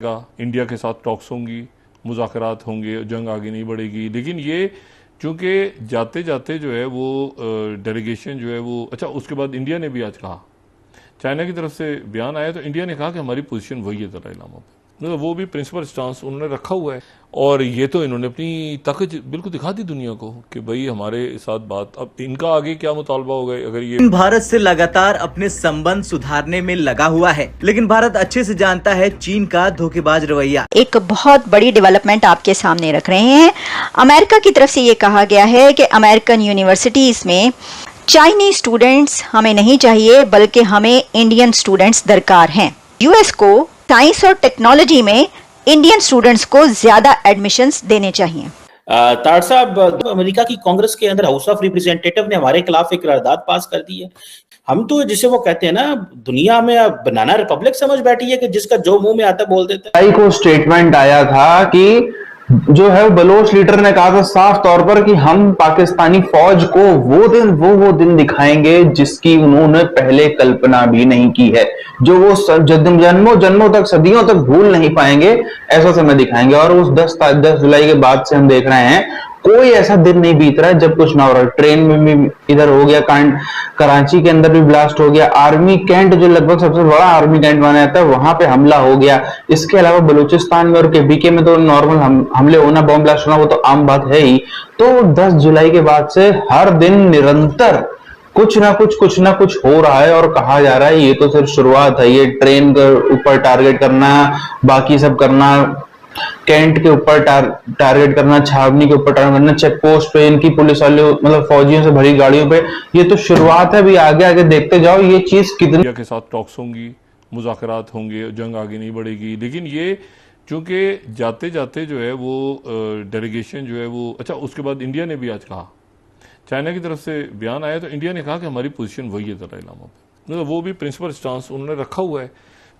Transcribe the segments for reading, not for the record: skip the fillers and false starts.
India के साथ talks होंगी, मुज़ाकरात होंगे, जंग आगे नहीं बढ़ेगी। लेकिन ये चूंकि जाते जाते जो है वो डेलीगेशन जो है वो, अच्छा उसके बाद इंडिया ने भी आज कहा, चाइना की तरफ से बयान आया तो इंडिया ने कहा कि हमारी पोजीशन वही है दलाई लामा पे, मतलब वो भी प्रिंसिपल स्टांस उन्होंने रखा हुआ है। और ये तो इन्होंने अपनी ताकत बिल्कुल दिखा दी दुनिया को कि भाई हमारे साथ बात। अब इनका आगे क्या मुतालबा होगा अगर ये भारत से लगातार अपने संबंध सुधारने में लगा हुआ है, लेकिन भारत अच्छे से जानता है चीन का धोखेबाज रवैया। एक बहुत बड़ी डेवलपमेंट आपके सामने रख रहे हैं। अमेरिका की तरफ से ये कहा गया है कि अमेरिकन यूनिवर्सिटीज में चाइनीज स्टूडेंट्स हमें नहीं चाहिए, बल्कि हमें इंडियन स्टूडेंट्स दरकार हैं। यूएस को साइंस और टेक्नोलॉजी में इंडियन स्टूडेंट्स को ज्यादा एडमिशंस देने चाहिए। तार साहब, अमेरिका की कांग्रेस के अंदर हाउस ऑफ रिप्रेजेंटेटिव ने हमारे खिलाफ एक करारदाद पास कर दी है। हम तो जिसे वो कहते हैं ना, दुनिया में अब बनाना रिपब्लिक समझ बैठी है कि जिसका जो मुंह में आता बोल देता है। को स्टेटमेंट आया था कि जो है बलोच लीडर ने कहा था साफ तौर पर कि हम पाकिस्तानी फौज को वो दिन दिखाएंगे जिसकी उन्होंने पहले कल्पना भी नहीं की है, जो वो जन्मों तक सदियों तक भूल नहीं पाएंगे, ऐसा समय दिखाएंगे। और उस 10 जुलाई के बाद से हम देख रहे हैं कोई ऐसा दिन नहीं बीत रहा है जब कुछ ना हो रहा है। ट्रेन में भी इधर हो गया कांड, कराची के अंदर भी ब्लास्ट हो गया, आर्मी कैंट जो लगभग सबसे बड़ा आर्मी कैंट माना जाता है वहां पे हमला हो गया। इसके अलावा बलूचिस्तान में और केबीके में तो नॉर्मल हमले होना, बॉम्ब ब्लास्ट होना वो तो आम बात है ही। तो 10 जुलाई के बाद से हर दिन निरंतर कुछ ना कुछ हो रहा है और कहा जा रहा है ये तो सिर्फ शुरुआत है। ये ट्रेन के ऊपर टारगेट करना, बाकी सब करना, कैंट के ऊपर टारगेट करना, छावनी के ऊपर टारगेट करना, चेक पोस्ट पे इनकी पुलिस वाले मतलब फौजियों से भरी गाड़ियों पे, ये तो शुरुआत है। अभी आगे आगे देखते जाओ ये चीज कितनी। इंडिया के साथ टॉक्स होंगी, मुज़ाकरात होंगे, जंग आगे नहीं बढ़ेगी। लेकिन ये चूंकि जाते जाते जो है वो डेलीगेशन जो है वो, अच्छा उसके बाद इंडिया ने भी आज कहा, चाइना की तरफ से बयान आया तो इंडिया ने कहा कि हमारी पोजीशन वही है दलाई लामा पे, मतलब वो भी प्रिंसिपल स्टांस उन्होंने रखा हुआ है।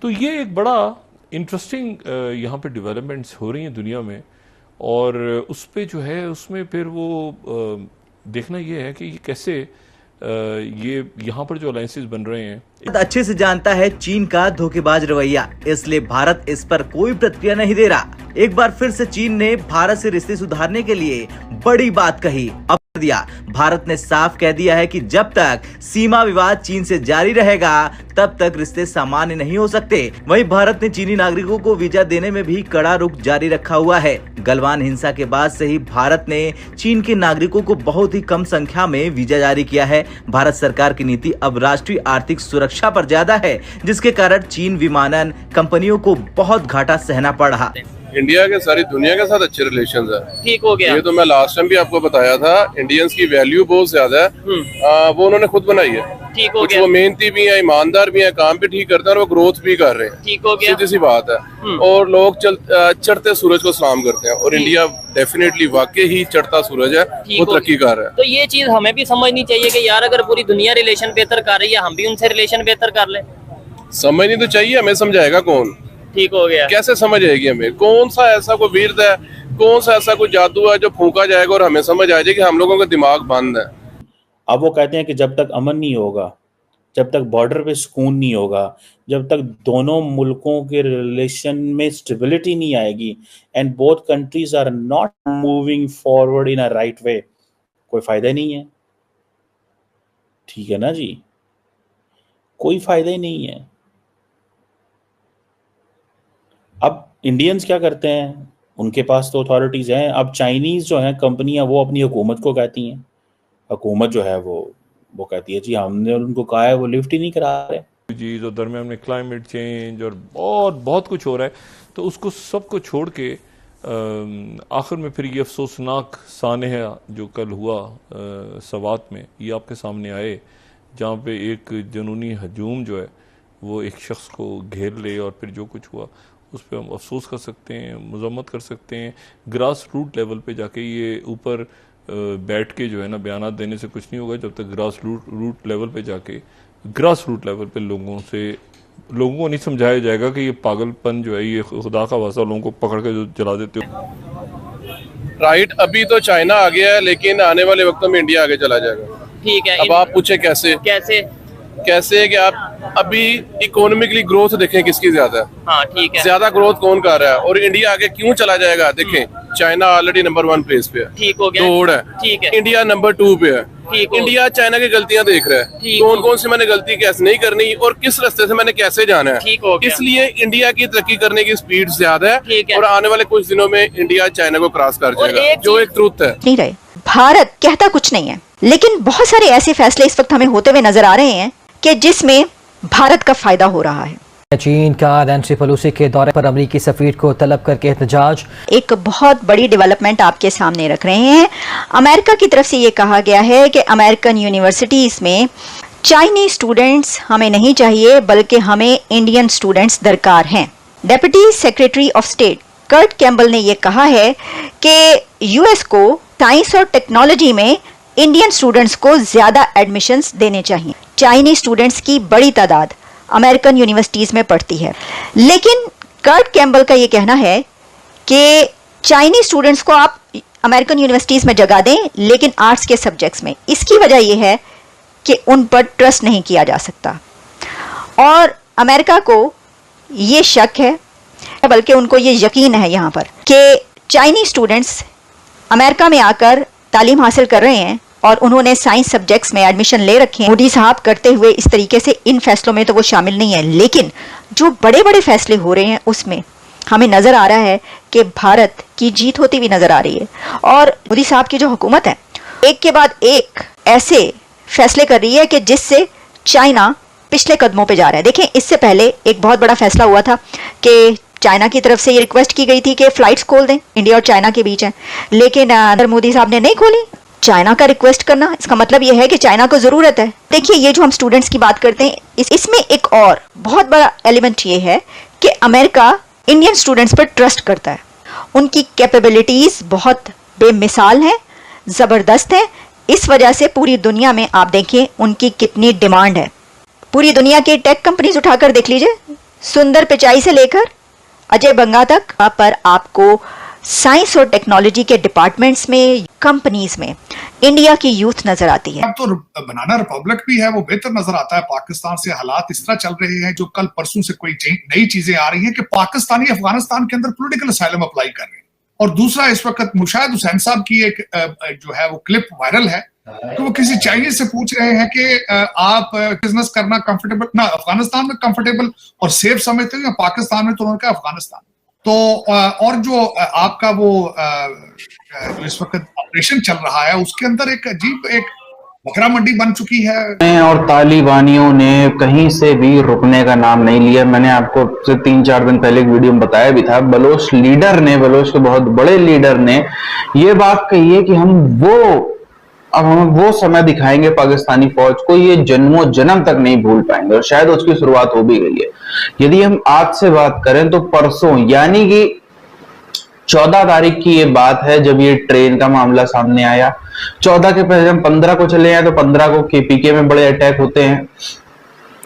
तो ये एक बड़ा इंटरेस्टिंग यहाँ पे डेवलपमेंट्स हो रही हैं दुनिया में। और उस पे जो है उसमें फिर वो देखना ये है कि ये कैसे ये यहाँ पर जो अलायंसेस बन रहे हैं। अच्छे से जानता है चीन का धोखेबाज रवैया, इसलिए भारत इस पर कोई प्रतिक्रिया नहीं दे रहा। एक बार फिर से चीन ने भारत से रिश्ते सुधारने के लिए बड़ी बात कही। अब दिया भारत ने साफ कह दिया है कि जब तक सीमा विवाद चीन से जारी रहेगा तब तक रिश्ते सामान्य नहीं हो सकते। वहीं भारत ने चीनी नागरिकों को वीजा देने में भी कड़ा रुख जारी रखा हुआ है। गलवान हिंसा के बाद से ही भारत ने चीन के नागरिकों को बहुत ही कम संख्या में वीजा जारी किया है। भारत सरकार की नीति अब राष्ट्रीय आर्थिक सुरक्षा पर ज्यादा है, जिसके कारण चीन विमानन कंपनियों को बहुत घाटा सहना पड़ रहा है। इंडिया के सारी दुनिया के साथ अच्छे रिलेशंस है। ठीक हो गया। ये तो मैं लास्ट टाइम भी आपको बताया था, इंडियंस की वैल्यू बहुत ज्यादा है। वो उन्होंने खुद बनाई है। ठीक हो कुछ गया। वो मेहनती भी है, ईमानदार भी है, काम भी ठीक करते हैं और वो ग्रोथ भी कर रहे हैं। ठीक हो गया। सीधी सी बात है। और लोग चढ़ते सूरज को सलाम करते हैं और इंडिया डेफिनेटली वाकई ही चढ़ता सूरज है, वो तरक्की कर रहा है। तो ये चीज हमें भी समझनी चाहिए कि यार अगर पूरी दुनिया रिलेशन बेहतर कर रही है, हम भी उनसे रिलेशन बेहतर कर ले। समझनी तो चाहिए, हमें समझाएगा कौन? ठीक हो गया। कैसे समझ आएगी हमें? कौन सा ऐसा कोई वीरद है, कौन सा ऐसा कोई जादू है जो फूंका जाएगा और हमें समझ आ जाए कि हम लोगों का दिमाग बंद है। अब वो कहते हैं कि जब तक अमन नहीं होगा, जब तक बॉर्डर पे सुकून नहीं होगा, जब तक दोनों मुल्कों के रिलेशन में स्टेबिलिटी नहीं आएगी and both countries are not moving forward in a right way, कोई फायदा नहीं है। ठीक है ना जी, कोई फायदा ही नहीं है। अब इंडियन्स क्या करते हैं, उनके पास तो अथॉरिटीज हैं। अब चाइनीज जो हैं कंपनियां, वो अपनी हुकूमत को कहती हैं, हुकूमत जो है वो कहती है जी हमने उनको कहा है, वो लिफ्ट ही नहीं करा रहे जी। जो दरमियान में क्लाइमेट चेंज और बहुत कुछ हो रहा है, तो उसको सबको छोड़ के आखिर में फिर ये अफसोसनाक सानहा जो कल हुआ सवात में, ये आपके सामने आए, जहाँ पे एक जुनूनी हजूम जो है वो एक शख्स को घेर ले और फिर जो कुछ हुआ उस पर हम अफसोस कर सकते हैं, मजम्मत कर सकते हैं। ग्रास रूट लेवल पे जाके, ये ऊपर बैठ के जो है ना बयानात देने से कुछ नहीं होगा जब तक ग्रास रूट लेवल पे जाके, ग्रास रूट लेवल पे लोगों को नहीं समझाया जाएगा कि ये पागलपन जो है, ये खुदा का वास्ता लोगों को पकड़ के जो जला देते हो। राइट, अभी तो चाइना आ गया है, लेकिन आने वाले वक्तों में इंडिया आगे चला जाएगा। ठीक है। अब आप पूछे कैसे? कैसे? कैसे है कि आप अभी इकोनॉमिकली ग्रोथ देखें किसकी ज्यादा है, हाँ ठीक है, ज्यादा ग्रोथ कौन कर रहा है और इंडिया आगे क्यों चला जाएगा। देखें चाइना ऑलरेडी नंबर 1 प्लेस पे है, ठीक हो गया, दौड़ है, ठीक है, इंडिया नंबर 2 पे है। ठीक हो, इंडिया चाइना की गलतियां देख रहा है, ठीक कौन हो, कौन सी मैंने गलती कैसे नहीं करनी और किस रास्ते से मैंने कैसे जाना है। ठीक हो गया, इसलिए इंडिया की तरक्की करने की स्पीड ज्यादा ठीक है है। और आने वाले कुछ दिनों में इंडिया चाइना को क्रॉस कर और जाएगा, एक जो एक ट्रूथ है। नहीं रहे। भारत कहता कुछ नहीं है, लेकिन बहुत सारे ऐसे फैसले इस वक्त हमें होते हुए नजर आ रहे हैं कि जिसमें भारत का फायदा हो रहा है। चीन का नैन्सी पेलोसी के दौरे पर अमेरिकी सफीर को तलब करके एहतजाज। एक बहुत बड़ी डेवलपमेंट आपके सामने रख रहे हैं। अमेरिका की तरफ से ये कहा गया है कि अमेरिकन यूनिवर्सिटीज में चाइनीज स्टूडेंट्स हमें नहीं चाहिए, बल्कि हमें इंडियन स्टूडेंट्स दरकार हैं। Deputy secretary of state Kurt Campbell ने यह कहा है कि यूएस को साइंस और टेक्नोलॉजी में इंडियन स्टूडेंट्स को ज्यादा एडमिशंस देने चाहिए। चाइनीज स्टूडेंट्स की बड़ी तादाद अमेरिकन यूनिवर्सिटीज में पढ़ती है, लेकिन कर्ट कैम्बल का ये कहना है कि चाइनीज स्टूडेंट्स को आप अमेरिकन यूनिवर्सिटीज में जगह दें, लेकिन आर्ट्स के सब्जेक्ट्स में। इसकी वजह यह है कि उन पर ट्रस्ट नहीं किया जा सकता और अमेरिका को ये शक है, बल्कि उनको ये यकीन है यहाँ पर कि चाइनीज स्टूडेंट्स अमेरिका में आकर तालीम हासिल कर रहे हैं और उन्होंने साइंस सब्जेक्ट्स में एडमिशन ले रखे हैं। मोदी साहब करते हुए इस तरीके से इन फैसलों में तो वो शामिल नहीं है, लेकिन जो बड़े बड़े फैसले हो रहे हैं उसमें हमें नजर आ रहा है कि भारत की जीत होती हुई नजर आ रही है। और मोदी साहब की जो हुकूमत है एक के बाद एक ऐसे फैसले कर रही है कि जिससे चाइना पिछले कदमों पे जा रहा है। देखें, इससे पहले एक बहुत बड़ा फैसला हुआ था कि चाइना की तरफ से ये रिक्वेस्ट की गई थी कि फ्लाइट्स खोल दें, इंडिया और चाइना के बीच है, लेकिन मोदी साहब ने नहीं खोली। चाइना का रिक्वेस्ट करना, इसका मतलब यह है कि चाइना को जरूरत है। देखिए, ये जो हम स्टूडेंट्स की बात करते हैं, इसमें एक और बहुत बड़ा एलिमेंट ये है कि अमेरिका इंडियन स्टूडेंट्स पर ट्रस्ट करता है। उनकी कैपेबिलिटीज बहुत बेमिसाल हैं, जबरदस्त हैं। इस वजह से पूरी दुनिया में आप देखें उनकी कितनी डिमांड है। पूरी दुनिया की टेक कंपनीज उठाकर देख लीजिए, सुंदर पिचाई से लेकर अजय बंगा तक, पर आपको साइंस और टेक्नोलॉजी के डिपार्टमेंट्स में, कंपनीज में इंडिया की यूथ नजर आती है। अब तो बनाना रिपब्लिक भी है, वो बेहतर नजर आता है। पाकिस्तान से हालात इस तरह चल रहे हैं, जो कल परसों से कोई नई चीजें आ रही हैं कि पाकिस्तानी अफगानिस्तान के अंदर पॉलिटिकल असाइलम अप्लाई कर रहे हैं। और दूसरा, इस वक्त मुशाहिद हुसैन साहब की एक जो है वो क्लिप वायरल है कि वो किसी चाइनीज से पूछ रहे हैं कि आप बिजनेस करना कंफर्टेबल ना अफगानिस्तान में कंफर्टेबल और सेफ समझते हो या पाकिस्तान में? तो उन्होंने कहा अफगानिस्तान। तो और जो आपका वो जो इस वक्त ऑपरेशन चल रहा है उसके अंदर एक अजीब एक बकरा मंडी बन चुकी है। और तालिबानियों ने कहीं से भी रुकने का नाम नहीं लिया। मैंने आपको 3-4 दिन पहले एक वीडियो में बताया भी था, बलोच लीडर ने, बलोच के बहुत बड़े लीडर ने ये बात कही है कि अब हम वो समय दिखाएंगे पाकिस्तानी फौज को, ये जन्मों जन्म तक नहीं भूल पाएंगे। और शायद उसकी शुरुआत हो भी गई है। यदि हम आज से बात करें तो परसों यानी कि 14 तारीख की ये बात है जब ये ट्रेन का मामला सामने आया। 14 के पहले हम 15 को चले जाए तो 15 को केपीके में बड़े अटैक होते हैं।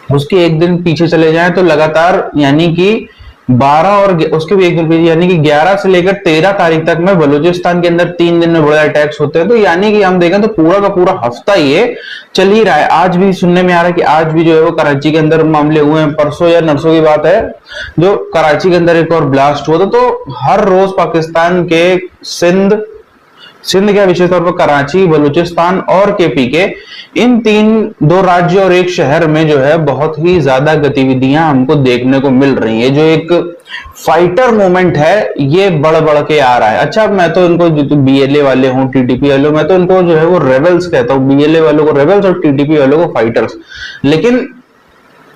उसके एक दिन पीछे चले जाएं तो लगातार यानी कि 12 और उसके भी एक दिन पीछे यानी कि 11 से लेकर 13 तारीख तक में बलूचिस्तान के अंदर 3 दिन में बड़े अटैक्स होते हैं। तो यानी कि हम देखें तो पूरा का पूरा हफ्ता ये चल ही रहा है। आज भी सुनने में आ रहा है कि आज भी जो है वो कराची के अंदर मामले हुए हैं। परसों या नरसों की बात है जो कराची के अंदर एक और ब्लास्ट हुआ था। तो हर रोज पाकिस्तान के सिंध क्या विशेष तौर पर कराची, बलूचिस्तान और केपीके, इन 2 राज्य और एक शहर में जो है बहुत ही ज्यादा गतिविधियां हमको देखने को मिल रही है। जो एक फाइटर मूवमेंट है ये बढ़ के आ रहा है। अच्छा, मैं तो इनको जो बीएलए वाले हूँ, टीटीपी वाले, मैं तो इनको जो है वो रेबल्स कहता हूँ। बीएलए वालों को रेबल्स और टीटीपी वालों को फाइटर्स। लेकिन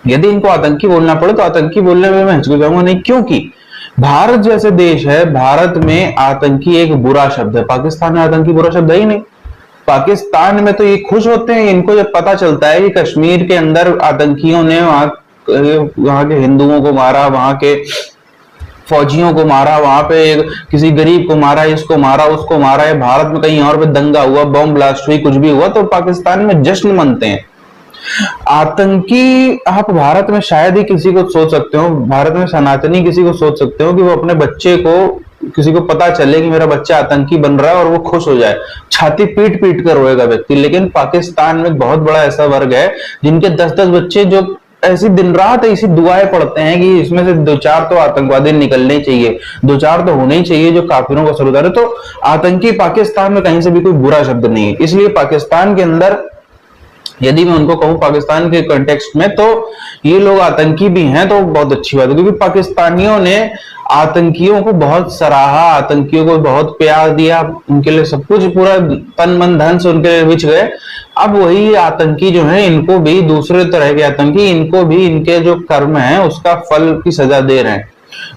यदि इनको आतंकी बोलना पड़े तो आतंकी बोलने में मैं हिचकिचाऊंगा नहीं, क्योंकि भारत जैसे देश है, भारत में आतंकी एक बुरा शब्द है। पाकिस्तान में आतंकी बुरा शब्द है ही नहीं। पाकिस्तान में तो ये खुश होते हैं इनको जब पता चलता है कि कश्मीर के अंदर आतंकियों ने वहां के हिंदुओं को मारा, वहां के फौजियों को मारा, वहां पे किसी गरीब को मारा, इसको मारा, उसको मारा है। भारत में कहीं और पे दंगा हुआ, बम ब्लास्ट हुई, कुछ भी हुआ तो पाकिस्तान में जश्न मनते हैं। आतंकी आप भारत में शायद ही किसी को सोच सकते हो, भारत में सनातनी किसी को सोच सकते हो कि वो अपने बच्चे को किसी को पता चले कि मेरा बच्चा आतंकी बन रहा है और वो खुश हो जाए, छाती पीट पीट कर रोएगा व्यक्ति। लेकिन पाकिस्तान में बहुत बड़ा ऐसा वर्ग है जिनके 10-10 बच्चे जो ऐसी दिन रात ऐसी दुआएं पढ़ते हैं कि इसमें से 2-4 तो आतंकवादी निकलने चाहिए, 2-4 तो होने ही चाहिए जो काफिरों का सर उतारे। तो आतंकी पाकिस्तान में कहीं से भी कोई बुरा शब्द नहीं है। इसलिए पाकिस्तान के अंदर यदि मैं उनको कहूं पाकिस्तान के कॉन्टेक्स्ट में, तो ये लोग आतंकी भी हैं तो बहुत अच्छी बात है, क्योंकि पाकिस्तानियों ने आतंकियों को बहुत सराहा, आतंकियों को बहुत प्यार दिया, उनके लिए सब कुछ पूरा तन मन धन से उनके लिए बिछ गए। अब वही आतंकी जो है इनको भी दूसरे तरह के आतंकी, इनको भी इनके जो कर्म है उसका फल की सजा दे रहे हैं।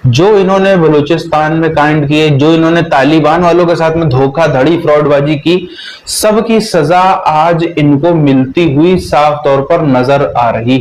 जो इन्होंने बलूचिस्तान में कांड किए, जो इन्होंने तालिबान वालों के साथ में धोखाधड़ी फ्रॉडबाजी की, सबकी सजा आज इनको मिलती हुई साफ तौर पर नजर आ रही है।